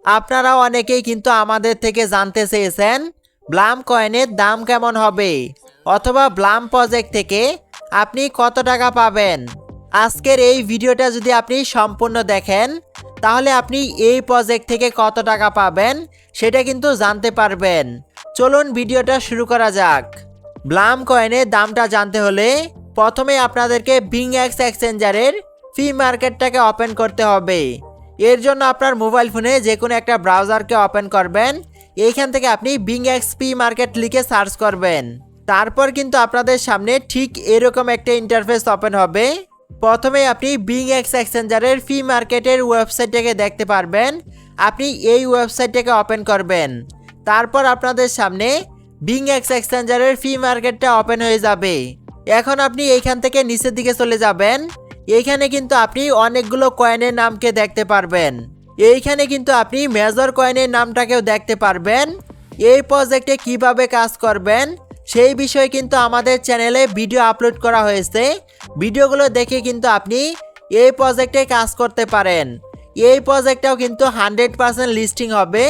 আপনারা অনেকেই কিন্তু আমাদের থেকে জানতে চেয়েছেন ব্লাম কয়েনের দাম কেমন হবে অথবা ব্লাম প্রজেক্ট থেকে আপনি কত টাকা পাবেন। আজকের এই ভিডিওটা যদি আপনি সম্পূর্ণ দেখেন তাহলে আপনি এই প্রজেক্ট থেকে কত টাকা পাবেন সেটা কিন্তু জানতে পারবেন। চলুন ভিডিওটা শুরু করা যাক। ব্লাম কয়েনের দামটা জানতে হলে প্রথমে আপনাদেরকে বিংএক্স এক্সচেঞ্জারের ফি মার্কেটটাকে ওপেন করতে হবে। এর জন্য আপনার মোবাইল ফোনে যে কোনো একটা ব্রাউজারকে ওপেন করবেন। এইখান থেকে আপনি বিংএক্স ফি মার্কেট লিখে সার্চ করবেন। তারপর কিন্তু আপনাদের সামনে ঠিক এরকম একটা ইন্টারফেস ওপেন হবে। প্রথমে আপনি বিংএক্স এক্সচেঞ্জারের ফি মার্কেটের ওয়েবসাইটটাকে দেখতে পারবেন। আপনি এই ওয়েবসাইটটাকে ওপেন করবেন। তারপর আপনাদের সামনে বিংএক্স এক্সচেঞ্জারের ফি মার্কেটটা ওপেন হয়ে যাবে। এখন আপনি এইখান থেকে নিচের দিকে চলে যাবেন। এইখানে কিন্তু আপনি অনেকগুলো কয়েনের নামকে দেখতে পারবেন। এইখানে কিন্তু আপনি মেজর কয়েনের নামটাকেও দেখতে পারবেন। এই প্রজেক্টে কিভাবে কাজ করবেন সেই বিষয়ে কিন্তু আমাদের চ্যানেলে ভিডিও আপলোড করা হয়েছে। ভিডিওগুলো দেখে কিন্তু আপনি এই প্রজেক্টে কাজ করতে পারেন। এই প্রজেক্টটাও কিন্তু 100% লিস্টিং হবে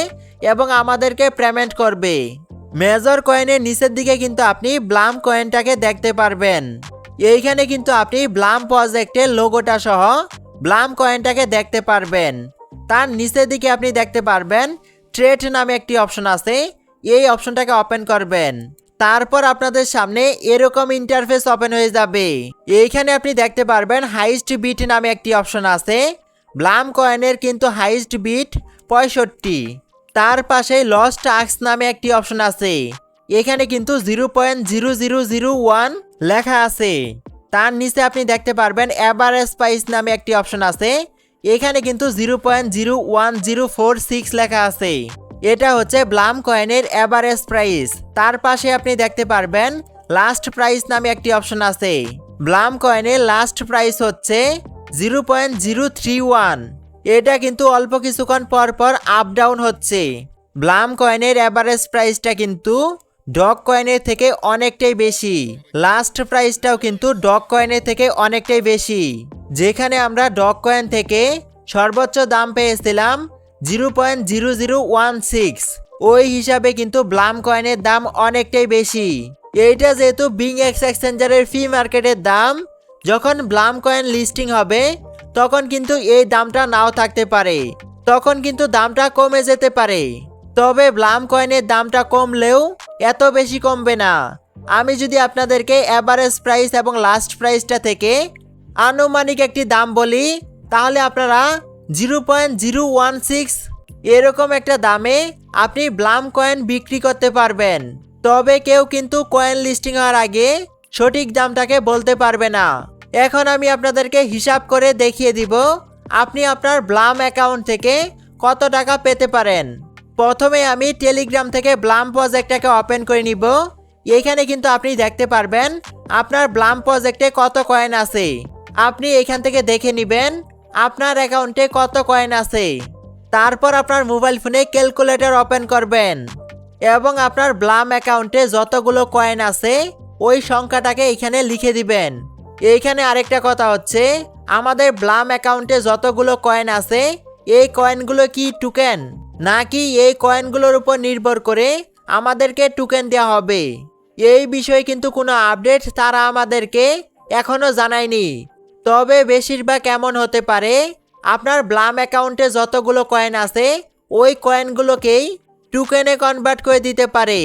এবং আমাদেরকে পেমেন্ট করবে। মেজর কয়েনের নিচের দিকে কিন্তু আপনি ব্লাম কয়েনটাকে দেখতে পারবেন। এইখানে কিন্তু আপনি ব্লাম প্রজেক্টের লোগোটা সহ ব্লাম কয়েনটাকে দেখতে পারবেন। তার নিচের দিকে আপনি দেখতে পারবেন ট্রেড নামে একটি অপশন আছে। এই অপশনটাকে ওপেন করবেন। তারপর আপনাদের সামনে এরকম ইন্টারফেস ওপেন হয়ে যাবে। এইখানে আপনি দেখতে পারবেন হাইস্ট বিট নামে একটি অপশন আছে। ব্লাম কয়েনের কিন্তু হাইস্ট বিট 65। তার পাশে লস টাস্ক নামে একটি অপশন আছে। এখানে কিন্তু 0.0001 লেখা আছে। তার নিচে আপনি দেখতে পারবেন এভারেজ প্রাইস নামে একটি অপশন আছে। এখানে কিন্তু 0.01046 লেখা আছে। এটা হচ্ছে ব্লাম কয়েনের এভারেজ প্রাইস। তার পাশে আপনি দেখতে পারবেন লাস্ট প্রাইস নামে একটি অপশন আছে। ব্লাম কয়েনের লাস্ট প্রাইস হচ্ছে 0.031। এটা কিন্তু অল্প কিছুক্ষণ পর পর আপ ডাউন হচ্ছে। ব্লাম কয়েনের এভারেজ প্রাইসটা কিন্তু ডগ কয়েনের থেকে অনেকটাই বেশি। লাস্ট প্রাইসটাও কিন্তু ডগ কয়েনের থেকে অনেকটাই বেশি। যেখানে আমরা ডগ কয়েন থেকে সর্বোচ্চ দাম পেয়েছিলাম 0.0016, ওই হিসাবে কিন্তু ব্লাম কয়েনের দাম অনেকটাই বেশি। এইটা যেহেতু বিংএক্স এক্সচেঞ্জারের ফি মার্কেটের দাম, যখন ব্লাম কয়েন লিস্টিং হবে তখন কিন্তু এই দামটা নাও থাকতে পারে, তখন কিন্তু দামটা কমে যেতে পারে। তবে ব্লাম কয়েনের দামটা কমলেও এত বেশি কমবে না। আমি যদি আপনাদেরকে এভারেজ প্রাইস এবং লাস্ট প্রাইসটা থেকে আনুমানিক একটি দাম বলি তাহলে আপনারা 0.016 এরকম একটা দামে আপনি ব্লাম কয়েন বিক্রি করতে পারবেন। তবে কেউ কিন্তু কয়েন লিস্টিং হওয়ার আগে সঠিক দামটাকে বলতে পারবে না। এখন আমি আপনাদেরকে হিসাব করে দেখিয়ে দিব আপনি আপনার ব্লাম অ্যাকাউন্ট থেকে কত টাকা পেতে পারেন। প্রথমে আমি টেলিগ্রাম থেকে ব্লাম প্রজেক্টটাকে ওপেন করে নিব। এইখানে কিন্তু আপনি দেখতে পারবেন আপনার ব্লাম প্রজেক্টে কত কয়েন আছে। আপনি এখান থেকে দেখে নেবেন আপনার অ্যাকাউন্টে কত কয়েন আছে। তারপর আপনার মোবাইল ফোনে ক্যালকুলেটর ওপেন করবেন এবং আপনার ব্লাম অ্যাকাউন্টে যতগুলো কয়েন আছে ওই সংখ্যাটাকে এখানে লিখে দিবেন। এইখানে আরেকটা কথা হচ্ছে আমাদের ব্লাম অ্যাকাউন্টে যতগুলো কয়েন আছে এই কয়েনগুলো কি টোকেন নাকি এই কয়েনগুলোর উপর নির্ভর করে আমাদেরকে টোকেন দেওয়া হবে, এই বিষয়ে কিন্তু কোনো আপডেট তারা আমাদেরকে এখনো জানায়নি। তবে বেশিরভাগ এমন হতে পারে আপনার ব্লাম অ্যাকাউন্টে যতগুলো কয়েন আছে ওই কয়েনগুলোকেই টোকেনে কনভার্ট করে দিতে পারে,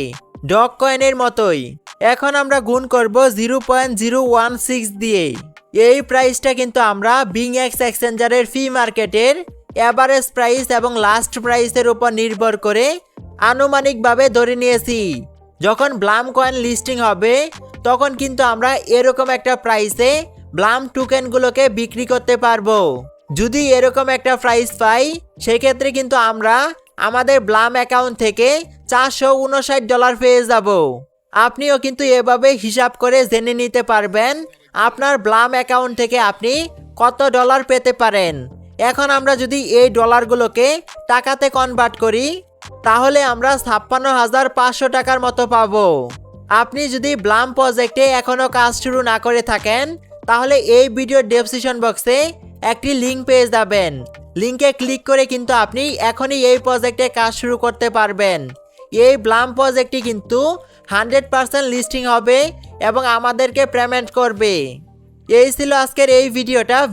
ডগ কয়েনের মতোই। এখন আমরা গুণ করব 0.016 দিয়ে। এই প্রাইসটা কিন্তু আমরা বিংএক্স এক্সচেঞ্জারের ফি মার্কেটের এভারেজ প্রাইস এবং লাস্ট প্রাইসের উপর নির্ভর করে আনুমানিকভাবে ধরে নিয়েছি। যখন ব্লাম কয়েন লিস্টিং হবে তখন কিন্তু আমরা এরকম একটা প্রাইসে ব্লাম টোকেনগুলোকে বিক্রি করতে পারবো। যদি এরকম একটা প্রাইস পাই সেক্ষেত্রে কিন্তু আমরা আমাদের ব্লাম অ্যাকাউন্ট থেকে $459 পেয়ে যাব। আপনিও কিন্তু এভাবে হিসাব করে জেনে নিতে পারবেন আপনার ব্লাম অ্যাকাউন্ট থেকে আপনি কত ডলার পেতে পারেন। এখন আমরা যদি এই ডলারগুলোকে টাকাতে কনভার্ট করি তাহলে আমরা 56,500 টাকার মতো পাবো। আপনি যদি ব্লাম প্রজেক্টে এখনো কাজ শুরু না করে থাকেন তাহলে এই ভিডিও ডেসক্রিপশন বক্সে একটি লিংক পেয়ে যাবেন। লিঙ্কে ক্লিক করে কিন্তু আপনি এখনই এই প্রজেক্টে কাজ শুরু করতে পারবেন। এই ব্লাম প্রজেক্টটি কিন্তু 100% লিস্টিং হবে এবং আমাদেরকে পেমেন্ট করবে। এই ছিল আজকের এই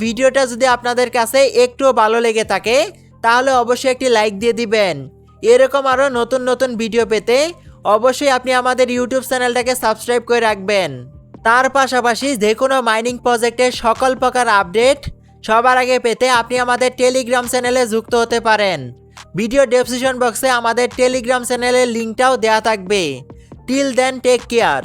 ভিডিওটা যদি আপনাদের কাছে একটুও ভালো লেগে থাকে তাহলে অবশ্যই একটি লাইক দিয়ে দিবেন। এরকম আরও নতুন নতুন ভিডিও পেতে অবশ্যই আপনি আমাদের ইউটিউব চ্যানেলটাকে সাবস্ক্রাইব করে রাখবেন। তার পাশাপাশি যে কোনো মাইনিং প্রজেক্টের সকল প্রকার আপডেট সবার আগে পেতে আপনি আমাদের টেলিগ্রাম চ্যানেলে যুক্ত হতে পারেন। ভিডিও ডেসক্রিপশন বক্সে আমাদের টেলিগ্রাম চ্যানেলের লিঙ্কটাও দেওয়া থাকবে। Till then take care.